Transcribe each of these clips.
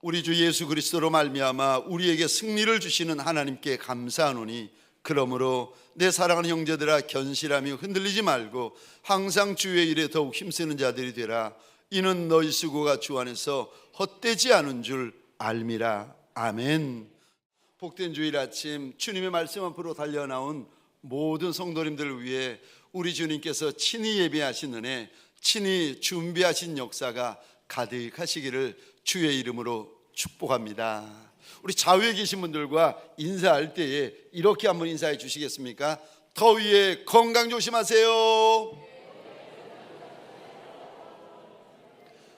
우리 주 예수 그리스도로 말미암아 우리에게 승리를 주시는 하나님께 감사하노니 그러므로 내 사랑하는 형제들아 견실하며 흔들리지 말고 항상 주의 일에 더욱 힘쓰는 자들이 되라. 이는 너희 수고가 주 안에서 헛되지 않은 줄 알미라. 아멘. 복된 주일 아침 주님의 말씀 앞으로 달려나온 모든 성도님들을 위해 우리 주님께서 친히 예비하신 은혜, 친히 준비하신 역사가 가득하시기를 주의 이름으로 축복합니다. 우리 좌우에 계신 분들과 인사할 때에 이렇게 한번 인사해 주시겠습니까? 더위에 건강 조심하세요.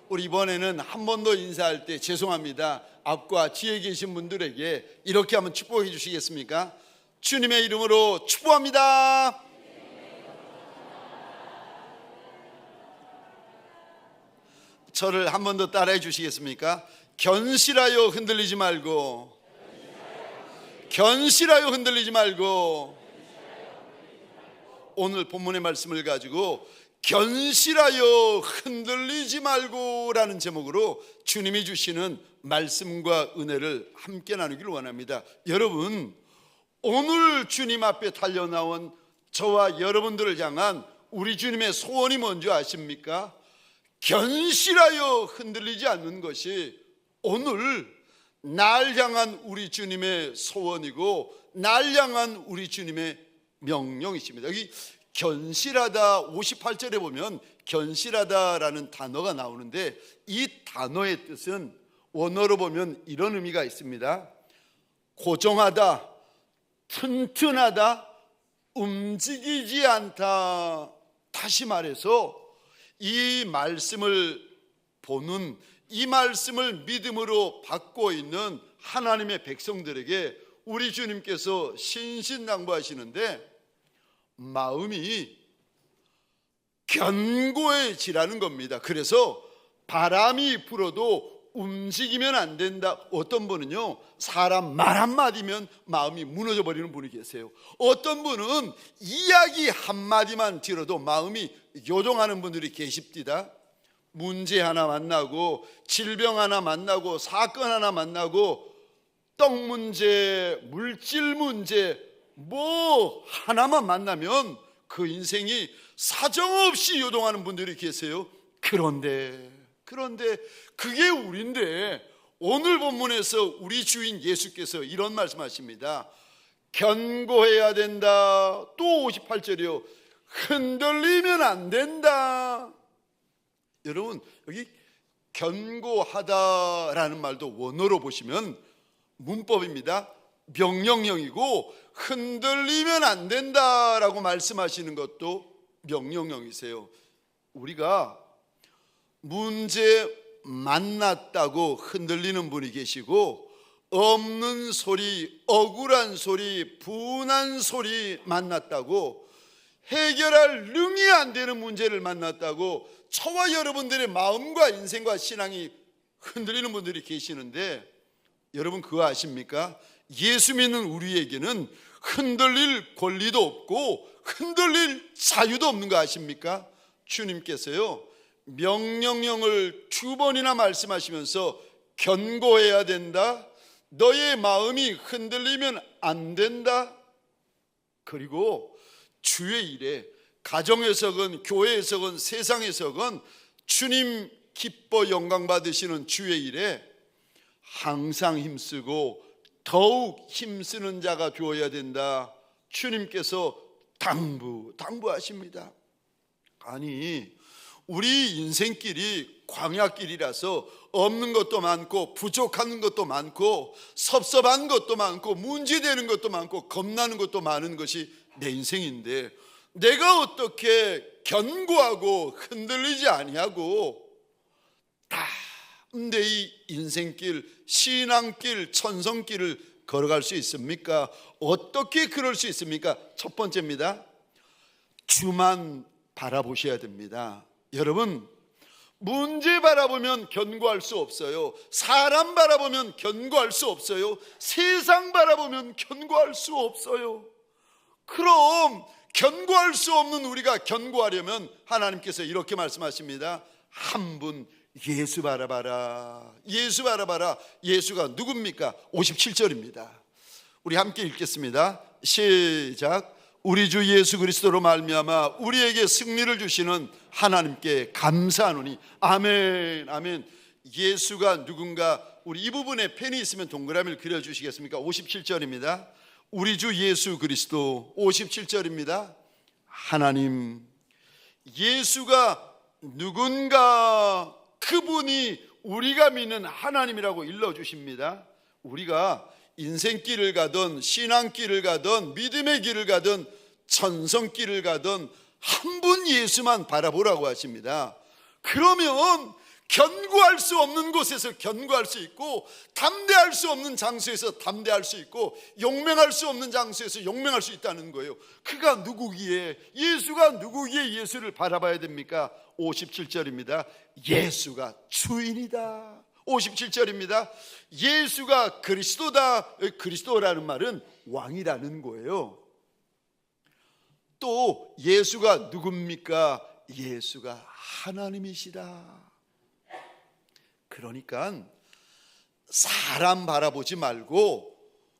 우리 이번에는 한 번 더 인사할 때 죄송합니다. 앞과 뒤에 계신 분들에게 이렇게 한번 축복해 주시겠습니까? 주님의 이름으로 축복합니다. 저를 한 번 더 따라해 주시겠습니까? 견실하여 흔들리지 말고, 견실하여 흔들리지 말고. 오늘 본문의 말씀을 가지고 견실하여 흔들리지 말고 라는 제목으로 주님이 주시는 말씀과 은혜를 함께 나누기를 원합니다. 여러분, 오늘 주님 앞에 달려나온 저와 여러분들을 향한 우리 주님의 소원이 뭔지 아십니까? 견실하여 흔들리지 않는 것이 오늘 날 향한 우리 주님의 소원이고 날 향한 우리 주님의 명령이십니다. 여기 견실하다 58절에 보면 견실하다라는 단어가 나오는데 이 단어의 뜻은 원어로 보면 이런 의미가 있습니다. 고정하다, 튼튼하다, 움직이지 않다. 다시 말해서 이 말씀을 보는, 이 말씀을 믿음으로 받고 있는 하나님의 백성들에게 우리 주님께서 신신당부하시는데 마음이 견고해지라는 겁니다. 그래서 바람이 불어도 움직이면 안 된다. 어떤 분은요, 사람 말 한마디면 마음이 무너져 버리는 분이 계세요. 어떤 분은 이야기 한마디만 들어도 마음이 요동하는 분들이 계십니다. 문제 하나 만나고, 질병 하나 만나고, 사건 하나 만나고, 떡 문제, 물질 문제, 뭐 하나만 만나면 그 인생이 사정없이 요동하는 분들이 계세요. 그런데 그게 우리인데 오늘 본문에서 우리 주인 예수께서 이런 말씀하십니다. 견고해야 된다. 또 58절이요. 흔들리면 안 된다. 여러분, 여기 견고하다라는 말도 원어로 보시면 문법입니다. 명령형이고 흔들리면 안 된다라고 말씀하시는 것도 명령형이세요. 우리가 문제 만났다고 흔들리는 분이 계시고 없는 소리, 억울한 소리, 분한 소리 만났다고 해결할 능이 안 되는 문제를 만났다고 저와 여러분들의 마음과 인생과 신앙이 흔들리는 분들이 계시는데 여러분 그거 아십니까? 예수 믿는 우리에게는 흔들릴 권리도 없고 흔들릴 자유도 없는 거 아십니까? 주님께서요 명령형을 2번이나 말씀하시면서 견고해야 된다, 너의 마음이 흔들리면 안 된다, 그리고 주의 일에 가정에서건 교회에서건 세상에서건 주님 기뻐 영광 받으시는 주의 일에 항상 힘쓰고 더욱 힘쓰는 자가 되어야 된다. 주님께서 당부하십니다. 아니, 우리 인생길이 광야길이라서 없는 것도 많고 부족한 것도 많고 섭섭한 것도 많고 문제되는 것도 많고 겁나는 것도 많은 것이 내 인생인데 내가 어떻게 견고하고 흔들리지 아니하고 담대히 인생길, 신앙길, 천성길을 걸어갈 수 있습니까? 어떻게 그럴 수 있습니까? 첫 번째입니다. 주만 바라보셔야 됩니다. 여러분, 문제 바라보면 견고할 수 없어요. 사람 바라보면 견고할 수 없어요. 세상 바라보면 견고할 수 없어요. 그럼 견고할 수 없는 우리가 견고하려면 하나님께서 이렇게 말씀하십니다. 한 분 예수 바라봐라. 예수 바라봐라. 예수가 누굽니까? 57절입니다. 우리 함께 읽겠습니다. 시작. 우리 주 예수 그리스도로 말미암아 우리에게 승리를 주시는 하나님께 감사하노니. 아멘. 아멘. 예수가 누군가, 우리 이 부분에 펜이 있으면 동그라미를 그려주시겠습니까? 57절입니다. 우리 주 예수 그리스도. 57절입니다. 하나님. 예수가 누군가, 그분이 우리가 믿는 하나님이라고 일러주십니다. 우리가 인생길을 가든 신앙길을 가든 믿음의 길을 가든 천성길을 가든 한 분 예수만 바라보라고 하십니다. 그러면 견고할 수 없는 곳에서 견고할 수 있고, 담대할 수 없는 장소에서 담대할 수 있고, 용맹할 수 없는 장소에서 용맹할 수 있다는 거예요. 그가 누구기에, 예수가 누구기에 예수를 바라봐야 됩니까? 57절입니다. 예수가 주인이다. 57절입니다. 예수가 그리스도다. 그리스도라는 말은 왕이라는 거예요. 또 예수가 누굽니까? 예수가 하나님이시다. 그러니까 사람 바라보지 말고,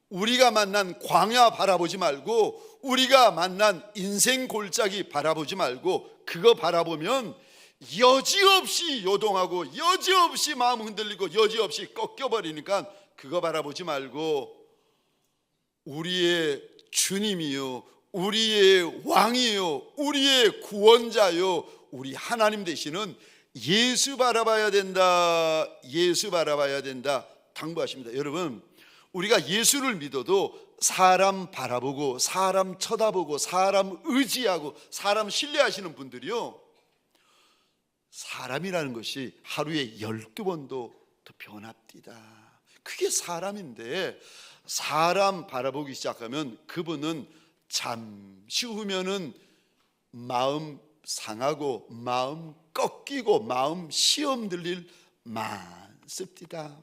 우리가 만난 광야 바라보지 말고, 우리가 만난 인생 골짜기 바라보지 말고, 그거 바라보면 여지없이 요동하고 여지없이 마음 흔들리고 여지없이 꺾여버리니까 그거 바라보지 말고, 우리의 주님이요, 우리의 왕이요, 우리의 구원자요, 우리 하나님 되시는 예수 바라봐야 된다. 예수 바라봐야 된다 당부하십니다. 여러분, 우리가 예수를 믿어도 사람 바라보고 사람 쳐다보고 사람 의지하고 사람 신뢰하시는 분들이요, 사람이라는 것이 하루에 12번도 더 변합니다. 그게 사람인데, 사람 바라보기 시작하면 그분은 잠시 후면은 마음 상하고 마음 꺾이고 마음 시험 들릴 많습니다.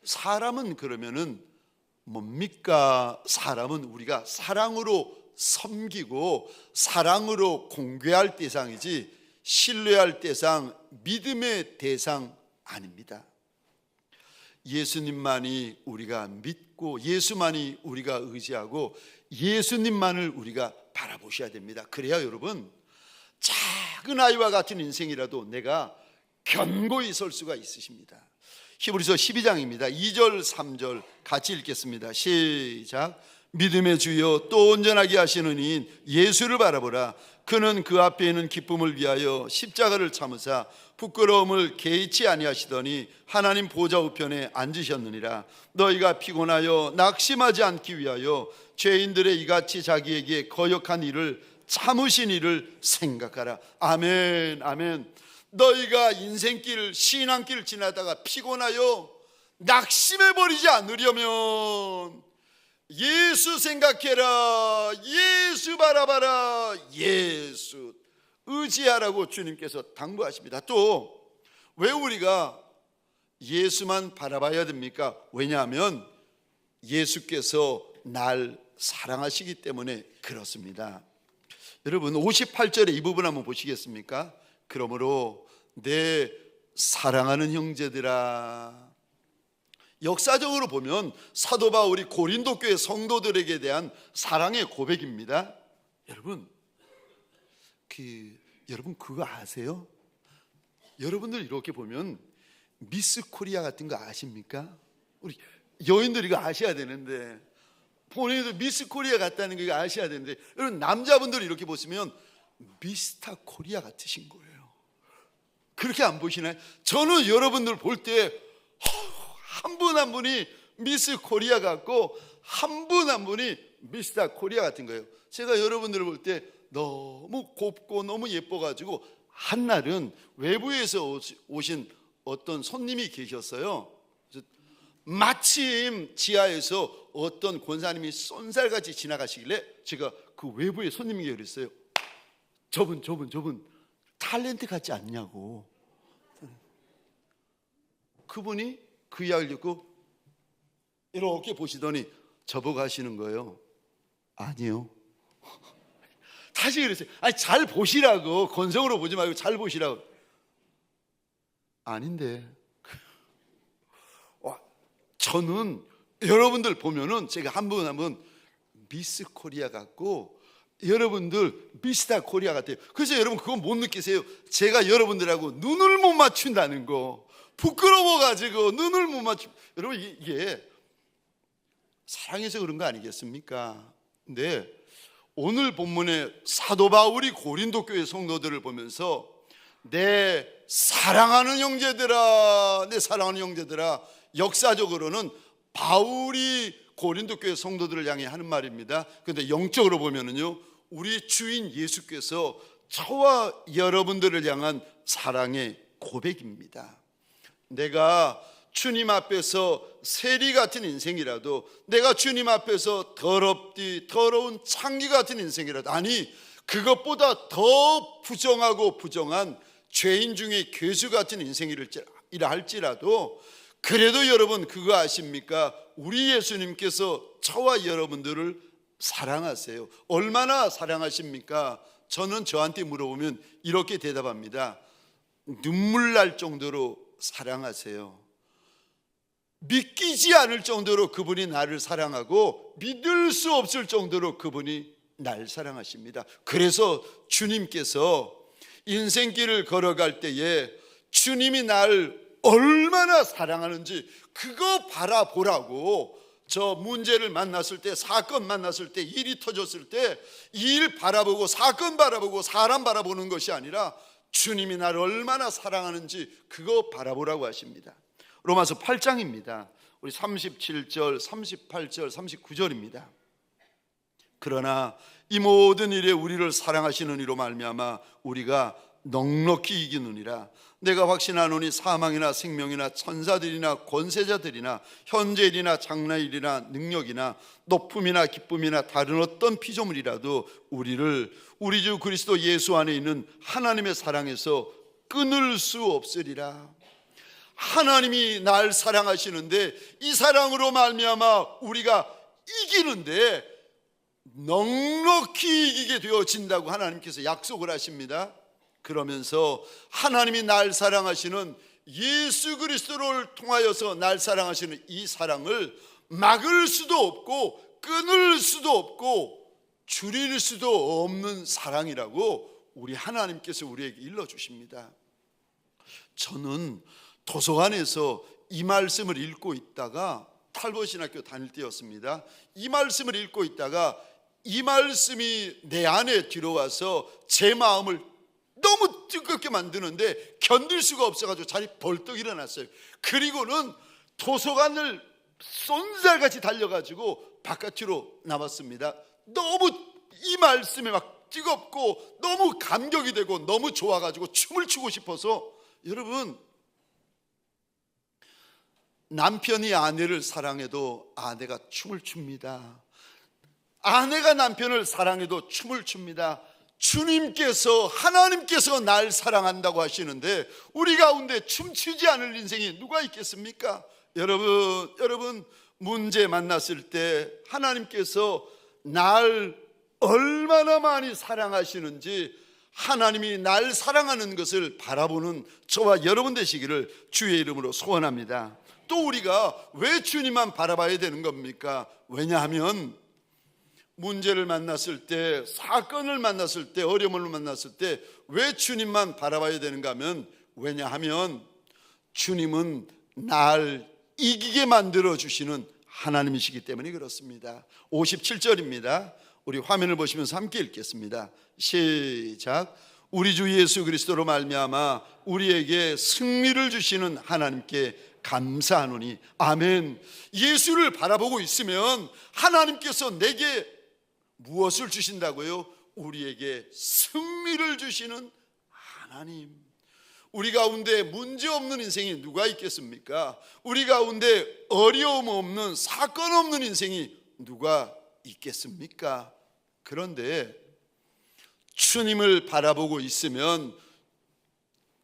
사람은 그러면은 뭡니까? 사람은 우리가 사랑으로 섬기고 사랑으로 공개할 대상이지 신뢰할 대상, 믿음의 대상 아닙니다. 예수님만이 우리가 믿고 예수만이 우리가 의지하고 예수님만을 우리가 바라보셔야 됩니다. 그래야 여러분, 작은 아이와 같은 인생이라도 내가 견고히 설 수가 있으십니다. 히브리서 12장입니다. 2절 3절 같이 읽겠습니다. 시작. 믿음의 주여 또 온전하게 하시는 이인 예수를 바라보라. 그는 그 앞에 있는 기쁨을 위하여 십자가를 참으사 부끄러움을 개의치 아니하시더니 하나님 보좌 우편에 앉으셨느니라. 너희가 피곤하여 낙심하지 않기 위하여 죄인들의 이같이 자기에게 거역한 일을 참으신 일을 생각하라. 아멘. 아멘. 너희가 인생길, 신앙길을 지나다가 피곤하여 낙심해버리지 않으려면 예수 생각해라. 예수 바라봐라. 예수 의지하라고 주님께서 당부하십니다. 또 왜 우리가 예수만 바라봐야 됩니까? 왜냐하면 예수께서 날 사랑하시기 때문에 그렇습니다. 여러분, 58절의 이 부분 한번 보시겠습니까? 그러므로 내 사랑하는 형제들아. 역사적으로 보면 사도 바울이 고린도 교회 성도들에게 대한 사랑의 고백입니다. 여러분, 여러분 그거 아세요? 여러분들 이렇게 보면 미스 코리아 같은 거 아십니까? 우리 여인들 이거 아셔야 되는데, 본인도 미스 코리아 같다는 거 이거 아셔야 되는데, 여러분 남자분들 이렇게 보시면 미스터 코리아 같으신 거예요. 그렇게 안 보시나요? 저는 여러분들 볼 때 한 분 한 분이 미스 코리아 같고 한 분 한 분이 미스터 코리아 같은 거예요. 제가 여러분들을 볼 때 너무 곱고 너무 예뻐가지고 한날은 외부에서 오신 어떤 손님이 계셨어요. 마침 지하에서 어떤 권사님이 쏜살같이 지나가시길래 제가 그 외부에 손님이 그랬어요. 저분 탤런트 같지 않냐고. 그분이 그 이야기를 듣고 이렇게 보시더니 저보고 하시는 거예요. 아니요. 다시 그랬어요. 아니 잘 보시라고, 건성으로 보지 말고 잘 보시라고. 아닌데. 저는 여러분들 보면은 제가 한 분 한 분 미스 코리아 같고 여러분들 미스터 코리아 같아요. 그래서 여러분 그거 못 느끼세요? 제가 여러분들하고 눈을 못 맞춘다는 거, 부끄러워가지고 눈을 못 맞춘. 여러분 이게 사랑해서 그런 거 아니겠습니까? 근데 오늘 본문의 사도 바울이 고린도 교회 성도들을 보면서 내 사랑하는 형제들아, 내 사랑하는 형제들아, 역사적으로는 바울이 고린도 교회 성도들을 향해 하는 말입니다. 그런데 영적으로 보면은요, 우리 주인 예수께서 저와 여러분들을 향한 사랑의 고백입니다. 내가 주님 앞에서 세리 같은 인생이라도, 내가 주님 앞에서 더러운 창기 같은 인생이라도, 아니 그것보다 더 부정하고 부정한 죄인 중에 괴수 같은 인생이라 할지라도, 그래도 여러분 그거 아십니까? 우리 예수님께서 저와 여러분들을 사랑하세요. 얼마나 사랑하십니까? 저는 저한테 물어보면 이렇게 대답합니다. 눈물 날 정도로 사랑하세요. 믿기지 않을 정도로 그분이 나를 사랑하고 믿을 수 없을 정도로 그분이 날 사랑하십니다. 그래서 주님께서 인생길을 걸어갈 때에 주님이 날 얼마나 사랑하는지 그거 바라보라고. 저 문제를 만났을 때, 사건 만났을 때, 일이 터졌을 때 일 바라보고 사건 바라보고 사람 바라보는 것이 아니라 주님이 나를 얼마나 사랑하는지 그거 바라보라고 하십니다. 로마서 8장입니다. 우리 37절, 38절, 39절입니다. 그러나 이 모든 일에 우리를 사랑하시는 이로 말미암아 우리가 넉넉히 이기느니라. 내가 확신하노니 사망이나 생명이나 천사들이나 권세자들이나 현재일이나 장래일이나 능력이나 높음이나 기쁨이나 다른 어떤 피조물이라도 우리를 우리 주 그리스도 예수 안에 있는 하나님의 사랑에서 끊을 수 없으리라. 하나님이 날 사랑하시는데 이 사랑으로 말미암아 우리가 이기는데 넉넉히 이기게 되어진다고 하나님께서 약속을 하십니다. 그러면서 하나님이 날 사랑하시는 예수 그리스도를 통하여서 날 사랑하시는 이 사랑을 막을 수도 없고 끊을 수도 없고 줄일 수도 없는 사랑이라고 우리 하나님께서 우리에게 일러주십니다. 저는 도서관에서 이 말씀을 읽고 있다가 탈보신학교 다닐 때였습니다. 이 말씀을 읽고 있다가 이 말씀이 내 안에 들어와서 제 마음을 너무 뜨겁게 만드는데 견딜 수가 없어가지고 자리 벌떡 일어났어요. 그리고는 도서관을 쏜살같이 달려가지고 바깥으로 나왔습니다. 너무 이 말씀에 막 뜨겁고 너무 감격이 되고 너무 좋아가지고 춤을 추고 싶어서. 여러분, 남편이 아내를 사랑해도 아내가 춤을 춥니다. 아내가 남편을 사랑해도 춤을 춥니다. 주님께서, 하나님께서 날 사랑한다고 하시는데 우리 가운데 춤추지 않을 인생이 누가 있겠습니까? 여러분 문제 만났을 때 하나님께서 날 얼마나 많이 사랑하시는지, 하나님이 날 사랑하는 것을 바라보는 저와 여러분 되시기를 주의 이름으로 소원합니다. 또 우리가 왜 주님만 바라봐야 되는 겁니까? 왜냐하면 문제를 만났을 때, 사건을 만났을 때, 어려움을 만났을 때 왜 주님만 바라봐야 되는가 하면, 왜냐하면 주님은 날 이기게 만들어 주시는 하나님이시기 때문에 그렇습니다. 57절입니다. 우리 화면을 보시면서 함께 읽겠습니다. 시작. 우리 주 예수 그리스도로 말미암아 우리에게 승리를 주시는 하나님께 감사하노니. 아멘. 예수를 바라보고 있으면 하나님께서 내게 무엇을 주신다고요? 우리에게 승리를 주시는 하나님. 우리 가운데 문제 없는 인생이 누가 있겠습니까? 우리 가운데 어려움 없는, 사건 없는 인생이 누가 있겠습니까? 그런데 주님을 바라보고 있으면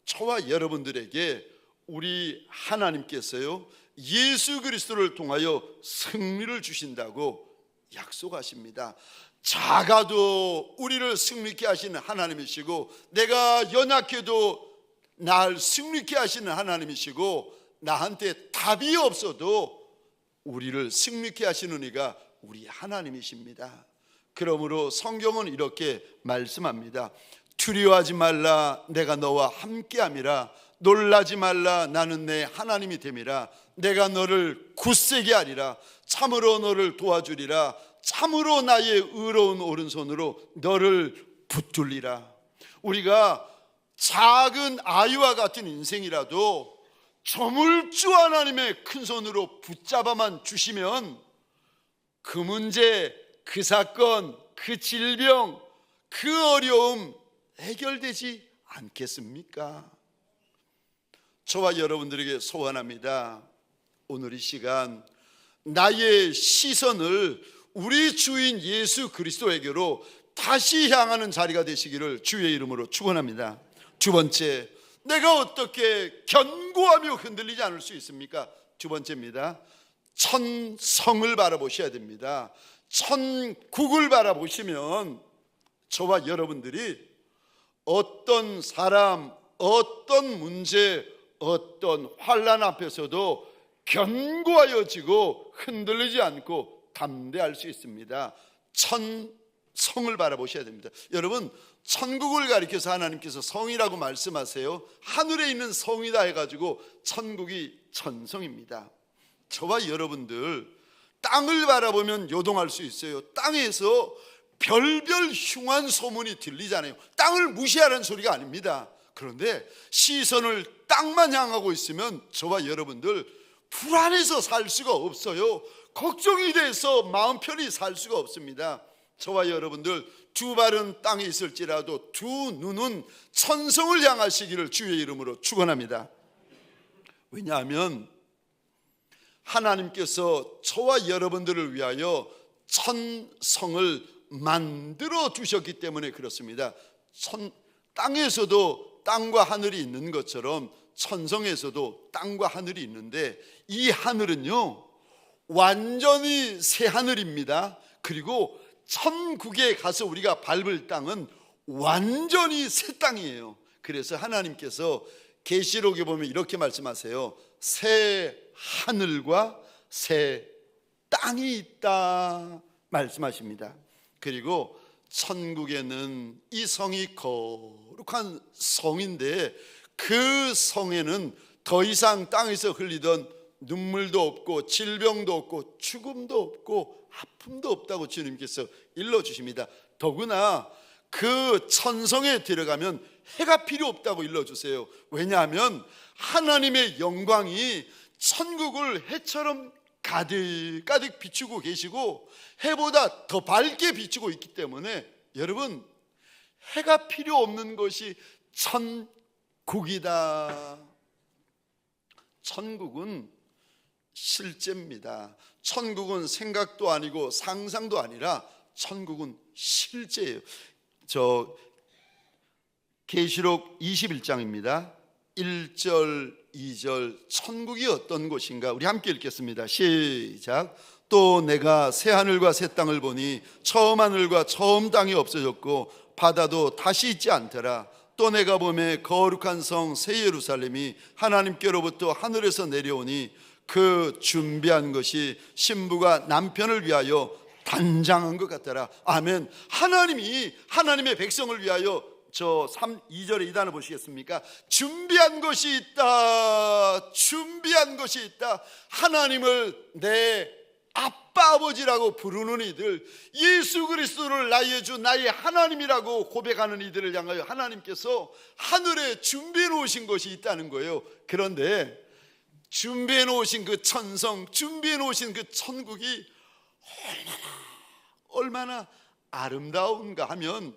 저와 여러분들에게 우리 하나님께서요, 예수 그리스도를 통하여 승리를 주신다고 약속하십니다. 작아도 우리를 승리케 하시는 하나님이시고, 내가 연약해도 날 승리케 하시는 하나님이시고, 나한테 답이 없어도 우리를 승리케 하시는 이가 우리 하나님이십니다. 그러므로 성경은 이렇게 말씀합니다. 두려워하지 말라, 내가 너와 함께함이라. 놀라지 말라, 나는 내 하나님이 됨이라. 내가 너를 굳세게 하리라. 참으로 너를 도와주리라. 참으로 나의 의로운 오른손으로 너를 붙들리라. 우리가 작은 아이와 같은 인생이라도 저물주 하나님의 큰 손으로 붙잡아만 주시면 그 문제, 그 사건, 그 질병, 그 어려움 해결되지 않겠습니까? 저와 여러분들에게 소원합니다. 오늘 이 시간 나의 시선을 우리 주인 예수 그리스도에게로 다시 향하는 자리가 되시기를 주의 이름으로 축원합니다. 두 번째, 내가 어떻게 견고하며 흔들리지 않을 수 있습니까? 두 번째입니다. 천성을 바라보셔야 됩니다. 천국을 바라보시면 저와 여러분들이 어떤 사람, 어떤 문제, 어떤 환난 앞에서도 견고하여지고 흔들리지 않고 담대할 수 있습니다. 천성을 바라보셔야 됩니다. 여러분, 천국을 가리켜서 하나님께서 성이라고 말씀하세요. 하늘에 있는 성이다 해가지고 천국이 천성입니다. 저와 여러분들 땅을 바라보면 요동할 수 있어요. 땅에서 별별 흉한 소문이 들리잖아요. 땅을 무시하라는 소리가 아닙니다. 그런데 시선을 땅만 향하고 있으면 저와 여러분들 불안해서 살 수가 없어요. 걱정이 돼서 마음 편히 살 수가 없습니다. 저와 여러분들 두 발은 땅에 있을지라도 두 눈은 천성을 향하시기를 주의 이름으로 축원합니다. 왜냐하면 하나님께서 저와 여러분들을 위하여 천성을 만들어 두셨기 때문에 그렇습니다. 땅에서도 땅과 하늘이 있는 것처럼 천성에서도 땅과 하늘이 있는데, 이 하늘은요 완전히 새 하늘입니다. 그리고 천국에 가서 우리가 밟을 땅은 완전히 새 땅이에요. 그래서 하나님께서 계시록에 보면 이렇게 말씀하세요. 새 하늘과 새 땅이 있다 말씀하십니다. 그리고 천국에는 이 성이 거룩한 성인데, 그 성에는 더 이상 땅에서 흘리던 눈물도 없고 질병도 없고 죽음도 없고 아픔도 없다고 주님께서 일러주십니다. 더구나 그 천성에 들어가면 해가 필요 없다고 일러주세요. 왜냐하면 하나님의 영광이 천국을 해처럼 가득가득 비추고 계시고 해보다 더 밝게 비추고 있기 때문에 여러분, 해가 필요 없는 것이 천국이다. 천국은 실제입니다. 천국은 생각도 아니고 상상도 아니라 천국은 실제예요. 계시록 21장입니다 1절 2절 천국이 어떤 곳인가 우리 함께 읽겠습니다. 시작. 또 내가 새 하늘과 새 땅을 보니 처음 하늘과 처음 땅이 없어졌고 바다도 다시 있지 않더라. 또 내가 보매 거룩한 성 새 예루살렘이 하나님께로부터 하늘에서 내려오니 그 준비한 것이 신부가 남편을 위하여 단장한 것 같더라. 아멘. 하나님이 하나님의 백성을 위하여 2절에 이 단어 보시겠습니까? 준비한 것이 있다. 준비한 것이 있다. 하나님을 내 아빠 아버지라고 부르는 이들, 예수 그리스도를 나의 주 나의 하나님이라고 고백하는 이들을 향하여 하나님께서 하늘에 준비해 놓으신 것이 있다는 거예요. 그런데 준비해 놓으신 그 천성, 준비해 놓으신 그 천국이 얼마나 아름다운가 하면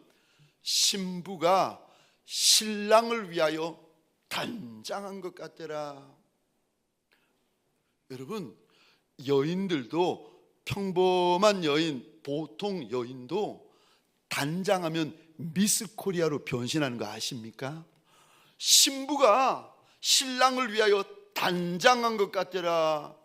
신부가 신랑을 위하여 단장한 것 같더라. 여러분, 여인들도 평범한 여인, 보통 여인도 단장하면 미스 코리아로 변신하는 거 아십니까? 신부가 신랑을 위하여 단장한 것 같더라.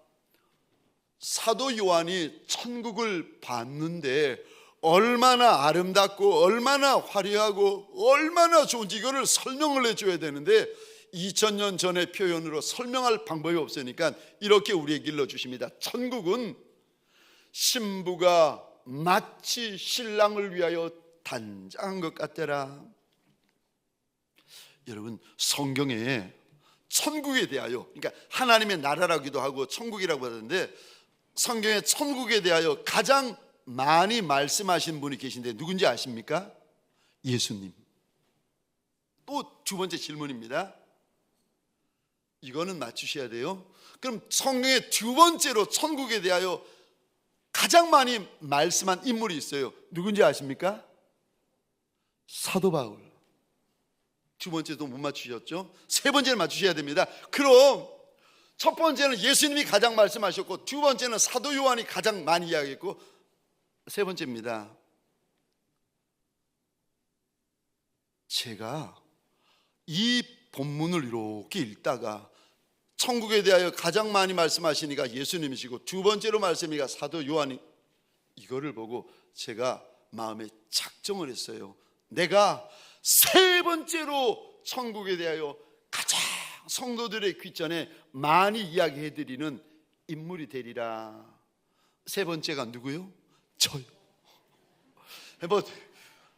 사도 요한이 천국을 봤는데 얼마나 아름답고 얼마나 화려하고 얼마나 좋은지 이거를 설명을 해줘야 되는데 2000년 전의 표현으로 설명할 방법이 없으니까 이렇게 우리에게 일러주십니다. 천국은 신부가 마치 신랑을 위하여 단장한 것 같더라. 여러분, 성경에 천국에 대하여, 그러니까 하나님의 나라라기도 하고 천국이라고 하는데, 성경에 천국에 대하여 가장 많이 말씀하신 분이 계신데 누군지 아십니까? 예수님. 또 두 번째 질문입니다. 이거는 맞추셔야 돼요. 그럼 성경에 두 번째로 천국에 대하여 가장 많이 말씀한 인물이 있어요. 누군지 아십니까? 사도 바울. 두 번째도 못 맞추셨죠? 세 번째는 맞추셔야 됩니다. 그럼 첫 번째는 예수님이 가장 말씀하셨고, 두 번째는 사도 요한이 가장 많이 이야기했고, 세 번째입니다. 제가 이 본문을 이렇게 읽다가 천국에 대하여 가장 많이 말씀하시니까 예수님이시고, 두 번째로 말씀이가 사도 요한이, 이거를 보고 제가 마음에 작정을 했어요. 내가 세 번째로 천국에 대하여 가장 성도들의 귀전에 많이 이야기해드리는 인물이 되리라. 세 번째가 누구요? 저요. 뭐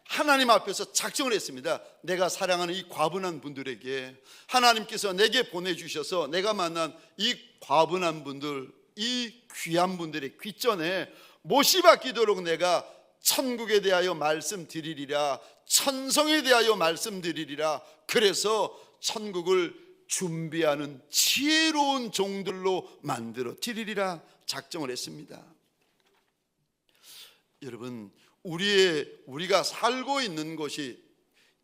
하나님 앞에서 작정을 했습니다. 내가 사랑하는 이 과분한 분들에게 하나님께서 내게 보내주셔서 내가 만난 이 과분한 분들, 이 귀한 분들의 귀전에 못이 박히도록 내가 천국에 대하여 말씀드리리라, 천성에 대하여 말씀드리리라. 그래서 천국을 준비하는 지혜로운 종들로 만들어 드리리라 작정을 했습니다. 여러분, 우리가 살고 있는 곳이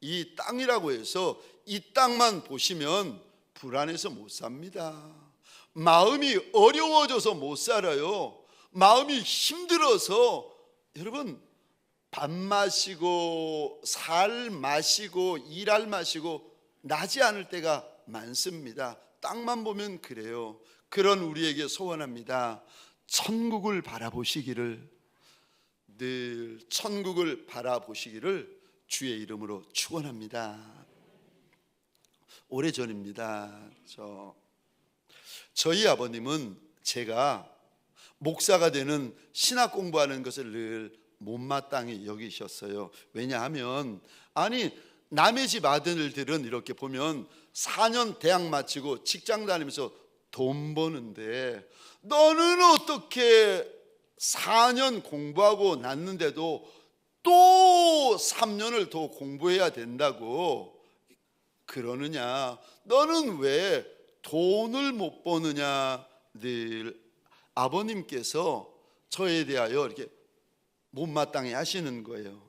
이 땅이라고 해서 이 땅만 보시면 불안해서 못 삽니다. 마음이 어려워져서 못 살아요. 마음이 힘들어서 여러분, 밥 마시고 살 마시고 일할 마시고 나지 않을 때가 많습니다. 땅만 보면 그래요. 그런 우리에게 소원합니다. 천국을 바라보시기를, 늘 천국을 바라보시기를 주의 이름으로 축원합니다. 오래전입니다. 저희 아버님은 제가 목사가 되는 신학 공부하는 것을 늘 못마땅히 여기셨어요. 왜냐하면 남의 집 아들들은 이렇게 보면 4년 대학 마치고 직장 다니면서 돈 버는데 너는 어떻게 4년 공부하고 났는데도 또 3년을 더 공부해야 된다고 그러느냐, 너는 왜 돈을 못 버느냐. 늘 아버님께서 저에 대하여 이렇게 못마땅해 하시는 거예요.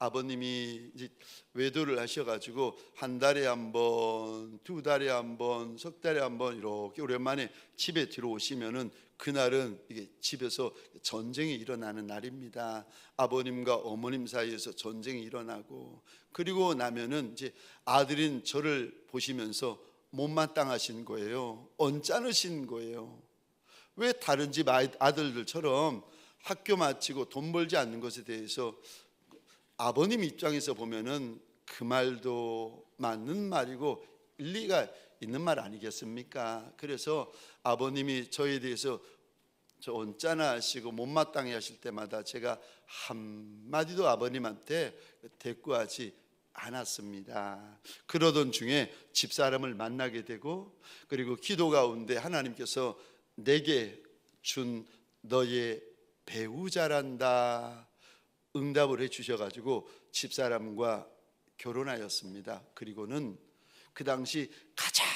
아버님이 이제 외도를 하셔가지고 한 달에 한 번, 두 달에 한 번, 석 달에 한 번 이렇게 오랜만에 집에 들어오시면은 그날은 이게 집에서 전쟁이 일어나는 날입니다. 아버님과 어머님 사이에서 전쟁이 일어나고, 그리고 나면은 이제 아들인 저를 보시면서 못마땅하신 거예요. 언짢으신 거예요. 왜 다른 집 아들들처럼 학교 마치고 돈 벌지 않는 것에 대해서 아버님 입장에서 보면은 그 말도 맞는 말이고 일리가 있는 말 아니겠습니까? 그래서 아버님이 저에 대해서 저 언짢아하시고 못마땅해 하실 때마다 제가 한마디도 아버님한테 대꾸하지 않았습니다. 그러던 중에 집사람을 만나게 되고, 그리고 기도 가운데 하나님께서 내게 준 너의 배우자란다 응답을 해주셔가지고 집사람과 결혼하였습니다. 그리고는 그 당시 가장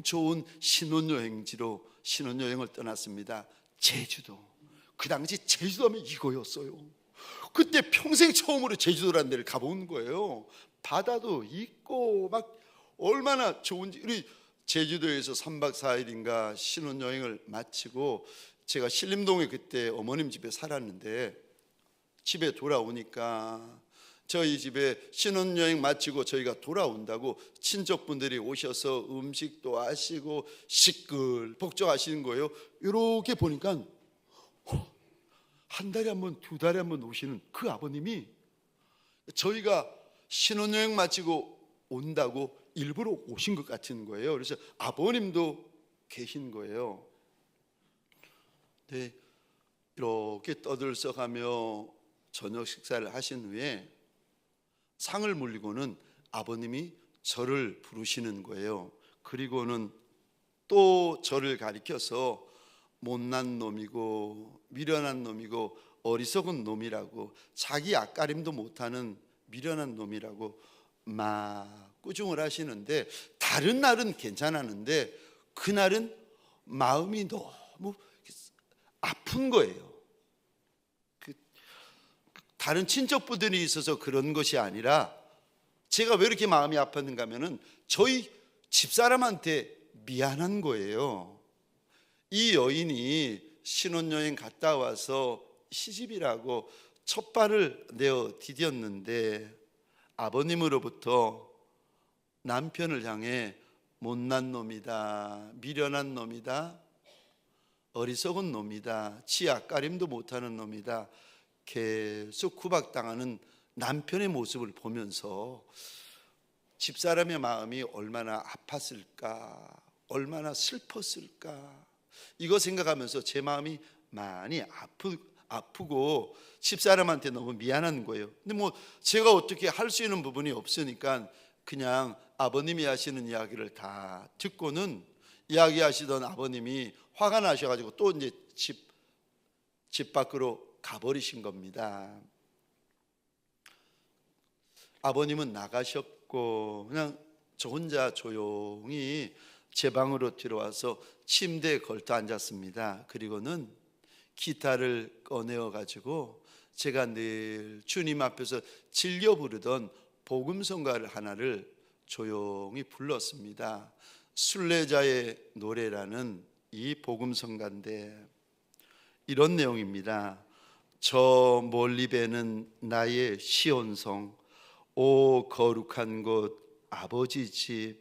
좋은 신혼여행지로 신혼여행을 떠났습니다. 제주도. 그 당시 제주도하면 이거였어요. 그때 평생 처음으로 제주도라는 데를 가본 거예요. 바다도 있고 막 얼마나 좋은지. 우리 제주도에서 3박 4일인가 신혼여행을 마치고 제가 신림동에 그때 어머님 집에 살았는데, 집에 돌아오니까 저희 집에 신혼여행 마치고 저희가 돌아온다고 친척분들이 오셔서 음식도 하시고 시끌벅적하시는 거예요. 이렇게 보니까 한 달에 한 번, 두 달에 한 번 오시는 그 아버님이 저희가 신혼여행 마치고 온다고 일부러 오신 것 같은 거예요. 그래서 아버님도 계신 거예요. 네, 이렇게 떠들썩하며 저녁 식사를 하신 후에 상을 물리고는 아버님이 저를 부르시는 거예요. 그리고는 또 저를 가리켜서 못난 놈이고 미련한 놈이고 어리석은 놈이라고, 자기 앞가림도 못하는 미련한 놈이라고 막 꾸중을 하시는데, 다른 날은 괜찮았는데 그날은 마음이 너무 아픈 거예요. 다른 친척분들이 있어서 그런 것이 아니라 제가 왜 이렇게 마음이 아팠는가 하면은 저희 집사람한테 미안한 거예요. 이 여인이 신혼여행 갔다 와서 시집이라고 첫 발을 내어 디뎠는데 아버님으로부터 남편을 향해 못난 놈이다, 미련한 놈이다, 어리석은 놈이다, 지 앞가림도 못하는 놈이다 계속 구박당하는 남편의 모습을 보면서 집사람의 마음이 얼마나 아팠을까, 얼마나 슬펐을까, 이거 생각하면서 제 마음이 많이 아프고 집사람한테 너무 미안한 거예요. 근데 뭐 제가 어떻게 할 수 있는 부분이 없으니까 그냥 아버님이 하시는 이야기를 다 듣고는, 이야기하시던 아버님이 화가 나셔가지고 또 이제 집 밖으로 가버리신 겁니다. 아버님은 나가셨고 그냥 저 혼자 조용히 제 방으로 들어와서 침대에 걸터 앉았습니다. 그리고는 기타를 꺼내어 가지고 제가 늘 주님 앞에서 즐겨 부르던 복음성가를 하나를 조용히 불렀습니다. 순례자의 노래라는 이 복음성가인데 이런 내용입니다. 저 멀리 배는 나의 시온성, 오 거룩한 곳 아버지 집,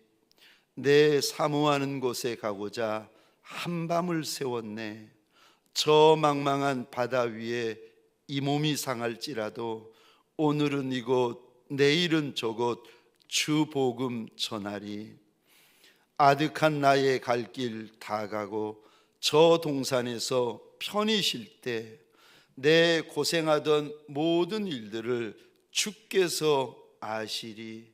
내 사모하는 곳에 가고자 한밤을 세웠네. 저 망망한 바다 위에 이 몸이 상할지라도 오늘은 이곳 내일은 저곳 주 복음 전하리. 아득한 나의 갈 길 다 가고 저 동산에서 편히 쉴 때 내 고생하던 모든 일들을 주께서 아시리.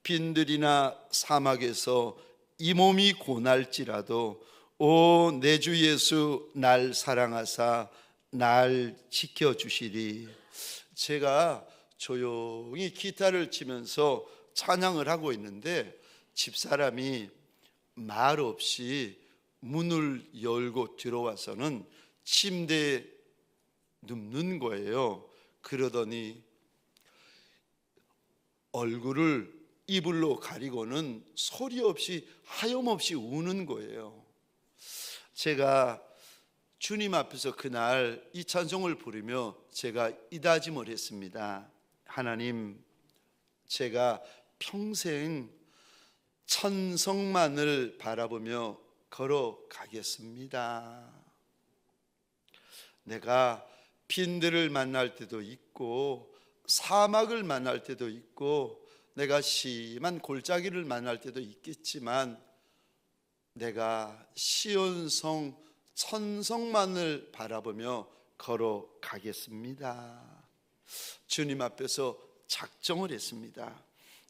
빈들이나 사막에서 이 몸이 고날지라도 오 내 주 예수 날 사랑하사 날 지켜주시리. 제가 조용히 기타를 치면서 찬양을 하고 있는데 집사람이 말 없이 문을 열고 들어와서는 침대에 눕는 거예요. 그러더니 얼굴을 이불로 가리고는 소리 없이 하염없이 우는 거예요. 제가 주님 앞에서 그날 이 찬송을 부르며 제가 이 다짐을 했습니다. 하나님, 제가 평생 천성만을 바라보며 걸어가겠습니다. 내가 빈들을 만날 때도 있고 사막을 만날 때도 있고 내가 심한 골짜기를 만날 때도 있겠지만 내가 시온성 천성만을 바라보며 걸어가겠습니다. 주님 앞에서 작정을 했습니다.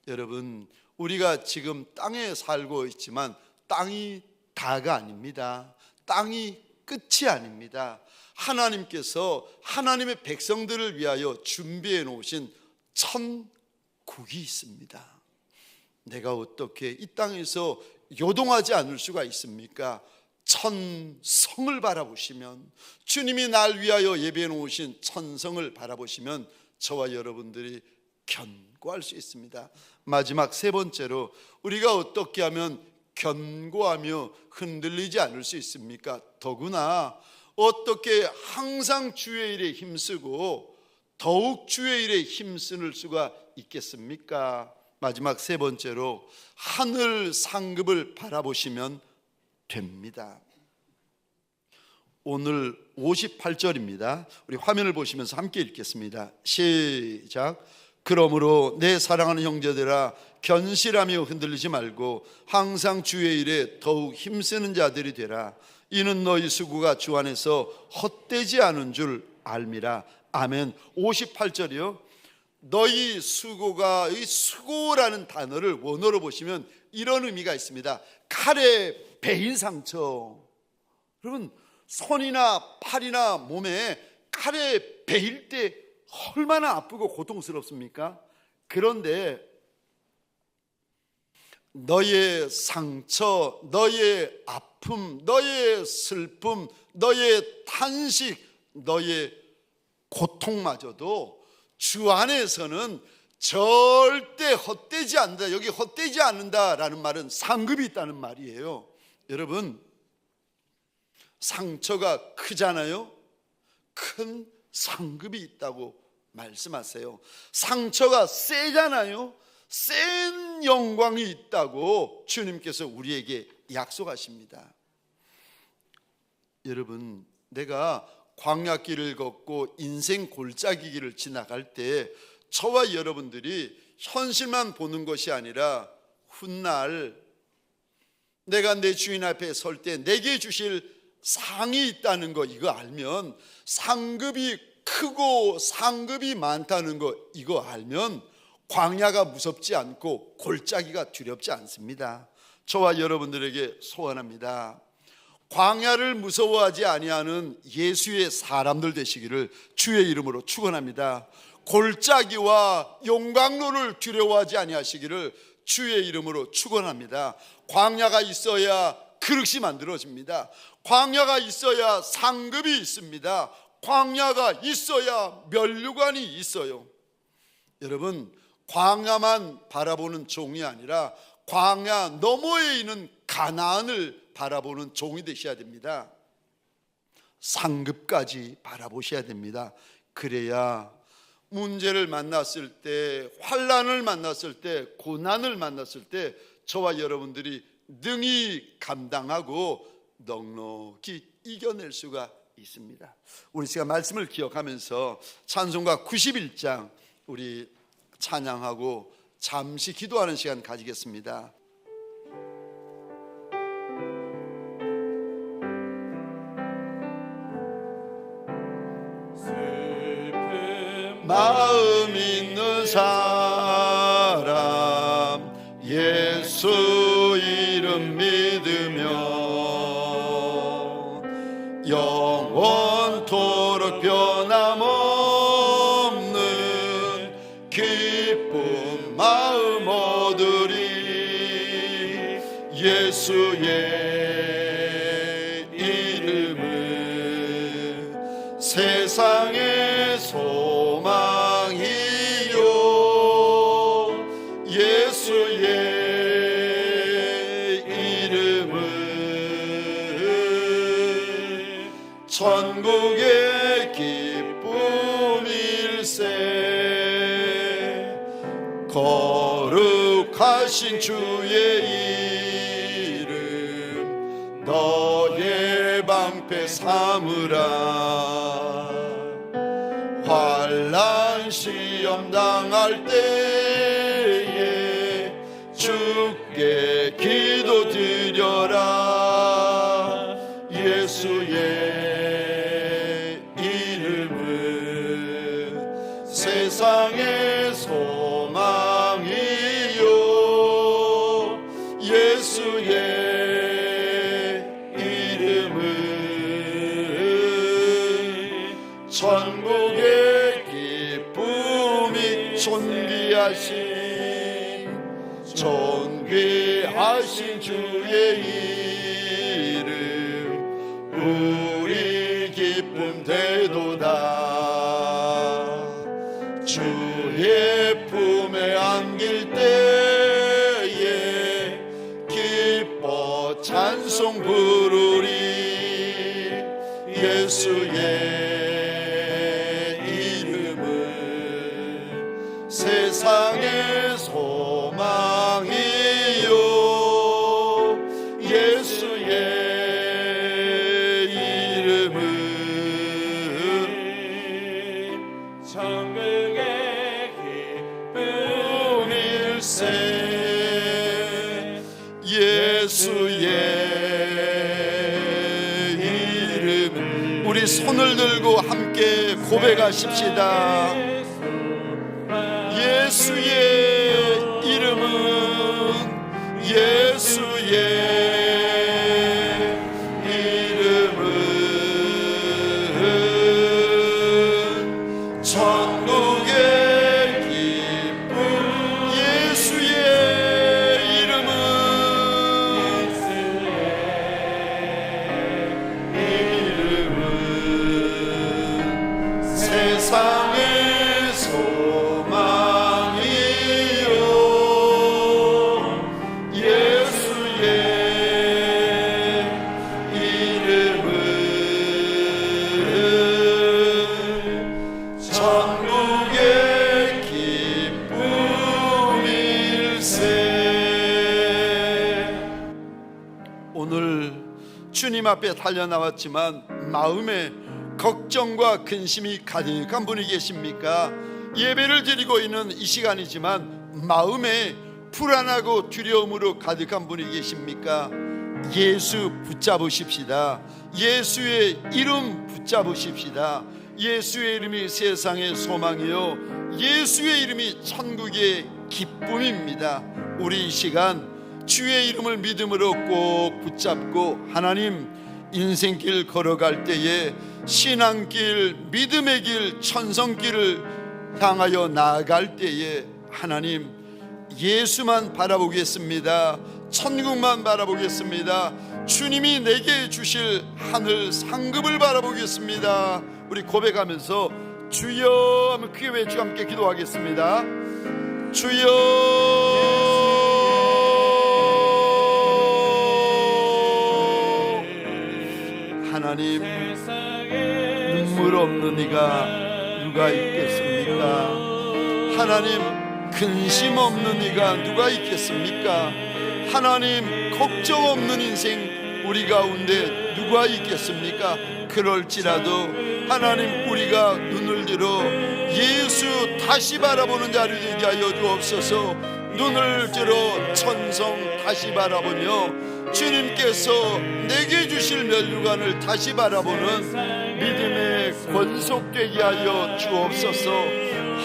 여러분, 우리가 지금 땅에 살고 있지만 땅이 다가 아닙니다. 땅이 끝이 아닙니다. 하나님께서 하나님의 백성들을 위하여 준비해 놓으신 천국이 있습니다. 내가 어떻게 이 땅에서 요동하지 않을 수가 있습니까? 천성을 바라보시면, 주님이 날 위하여 예비해 놓으신 천성을 바라보시면 저와 여러분들이 견고할 수 있습니다. 마지막 세 번째로, 우리가 어떻게 하면 견고하며 흔들리지 않을 수 있습니까? 더구나 어떻게 항상 주의 일에 힘쓰고 더욱 주의 일에 힘쓸 수가 있겠습니까? 마지막 세 번째로, 하늘 상급을 바라보시면 됩니다. 오늘 58절입니다. 우리 화면을 보시면서 함께 읽겠습니다. 시작. 그러므로 내 사랑하는 형제들아 견실하며 흔들리지 말고 항상 주의 일에 더욱 힘쓰는 자들이 되라. 이는 너희 수고가 주 안에서 헛되지 않은 줄 알미라. 아멘. 58절이요. 너희 수고가, 이 수고라는 단어를 원어로 보시면 이런 의미가 있습니다. 칼에 베인 상처. 여러분, 손이나 팔이나 몸에 칼에 베일 때 얼마나 아프고 고통스럽습니까? 그런데 너의 상처, 너의 아픔, 너의 슬픔, 너의 탄식, 너의 고통마저도 주 안에서는 절대 헛되지 않는다. 여기 헛되지 않는다라는 말은 상급이 있다는 말이에요. 여러분, 상처가 크잖아요. 큰 상급이 있다고 말씀하세요. 상처가 세잖아요. 센 영광이 있다고 주님께서 우리에게 약속하십니다. 여러분, 내가 광야길을 걷고 인생 골짜기길을 지나갈 때 저와 여러분들이 현실만 보는 것이 아니라 훗날 내가 내 주인 앞에 설 때 내게 주실 상이 있다는 거, 이거 알면, 상급이 크고 상급이 많다는 거 이거 알면 광야가 무섭지 않고 골짜기가 두렵지 않습니다. 저와 여러분들에게 소원합니다. 광야를 무서워하지 아니하는 예수의 사람들 되시기를 주의 이름으로 축원합니다. 골짜기와 용광로를 두려워하지 아니하시기를 주의 이름으로 축원합니다. 광야가 있어야 그릇이 만들어집니다. 광야가 있어야 상급이 있습니다. 광야가 있어야 면류관이 있어요. 여러분, 광야만 바라보는 종이 아니라 광야 너머에 있는 가나안을 바라보는 종이 되셔야 됩니다. 상급까지 바라보셔야 됩니다. 그래야 문제를 만났을 때, 환난을 만났을 때, 고난을 만났을 때 저와 여러분들이 능히 감당하고 넉넉히 이겨낼 수가 있습니다. 우리 시간 말씀을 기억하면서 찬송가 91장 우리 찬양하고 잠시 기도하는 시간 가지겠습니다. 마음 있는 사람 예수 이름 믿으며 영원토록 변함없는 기쁨 마음 얻으리. 예수의 이름은 세상의 소망이요 예수의 천국의 기쁨일세. 거룩하신 주의 이름 너의 방패 삼으라. 환난 시험 당할 때에 주께 기도드려라. 예수의 세상의 소망이요 예수의 이름은 천국의 기쁨이 존귀하신 주의 이름 우리 기쁨 되도다. 주의 품에 안길 때에 기뻐 찬송 부르리. 예수의 이름은 세상의 소망이요 예수의 우리 손을 들고 함께 고백하십시다. 예수의 이름은, 예수의 천국의 기쁨. 예수의 이름은 세상의 소망이요. 예수의 이름은 천국의 기쁨일세. 오늘 주님 앞에 달려나왔지만 마음에 걱정과 근심이 가득한 분이 계십니까? 예배를 드리고 있는 이 시간이지만 마음에 불안하고 두려움으로 가득한 분이 계십니까? 예수 붙잡으십시다. 예수의 이름 붙잡으십시다. 예수의 이름이 세상의 소망이요, 예수의 이름이 천국의 기쁨입니다. 우리 이 시간 주의 이름을 믿음으로 꼭 붙잡고 하나님 인생길 걸어갈 때에 신앙길, 믿음의 길, 천성길을 향하여 나아갈 때에 하나님 예수만 바라보겠습니다. 천국만 바라보겠습니다. 주님이 내게 주실 하늘 상급을 바라보겠습니다. 우리 고백하면서 주여 하면 크게 외치고 함께 기도하겠습니다. 주여. 하나님, 눈물 없는 이가 누가 있겠습니까? 하나님, 근심 없는 이가 누가 있겠습니까? 하나님, 걱정 없는 인생 우리 가운데 누가 있겠습니까? 그럴지라도 하나님, 우리가 눈을 들어 예수 다시 바라보는 자를 되게 하여 주옵소서. 눈을 들어 천성 다시 바라보며 주님께서 내게 주실 면류관을 다시 바라보는 믿음의 권속되게 하여 주옵소서.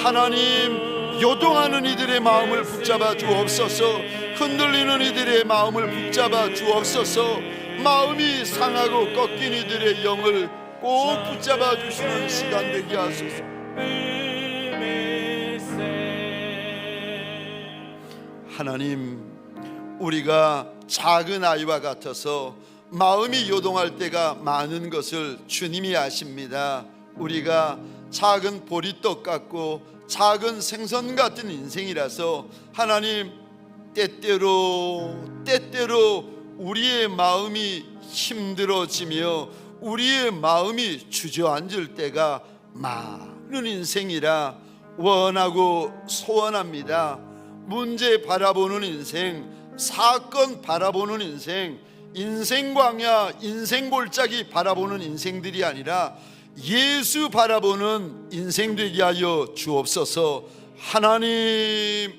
하나님, 요동하는 이들의 마음을 붙잡아 주옵소서. 흔들리는 이들의 마음을 붙잡아 주옵소서. 마음이 상하고 꺾인 이들의 영을 꼭 붙잡아 주시는 시간 되게 하소서. 하나님, 우리가 작은 아이와 같아서 마음이 요동할 때가 많은 것을 주님이 아십니다. 우리가 작은 보리떡 같고 작은 생선 같은 인생이라서 하나님, 때때로 우리의 마음이 힘들어지며 우리의 마음이 주저앉을 때가 많은 인생이라 원하고 소원합니다. 문제 바라보는 인생, 사건 바라보는 인생, 인생 광야, 인생 골짜기 바라보는 인생들이 아니라 예수 바라보는 인생 되게 하여 주옵소서. 하나님,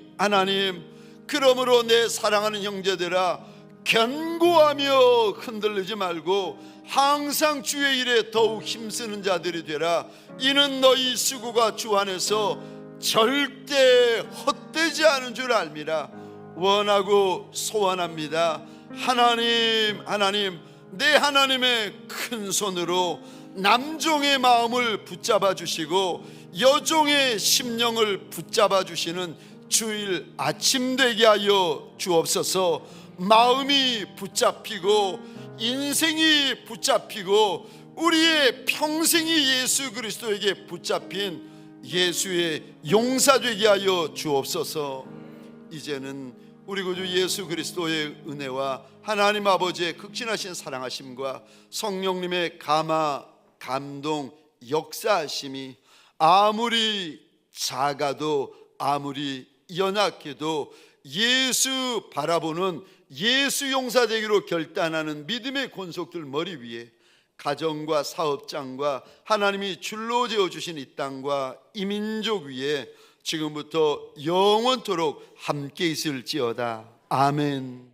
그러므로 내 사랑하는 형제들아, 견고하며 흔들리지 말고 항상 주의 일에 더욱 힘쓰는 자들이 되라. 이는 너희 수고가 주 안에서 절대 헛되지 않은 줄 알미라. 원하고 소원합니다. 하나님, 내 하나님의 큰 손으로 남종의 마음을 붙잡아 주시고 여종의 심령을 붙잡아 주시는 주일 아침 되게 하여 주옵소서. 마음이 붙잡히고 인생이 붙잡히고 우리의 평생이 예수 그리스도에게 붙잡힌 예수의 용사 되게 하여 주옵소서. 이제는 우리 구주 예수 그리스도의 은혜와 하나님 아버지의 극진하신 사랑하심과 성령님의 감화, 감동, 역사하심이 아무리 작아도 아무리 연약해도 예수 바라보는 예수 용사 되기로 결단하는 믿음의 권속들 머리 위에 가정과 사업장과 하나님이 줄로 지어주신 이 땅과 이 민족 위에 지금부터 영원토록 함께 있을지어다. 아멘.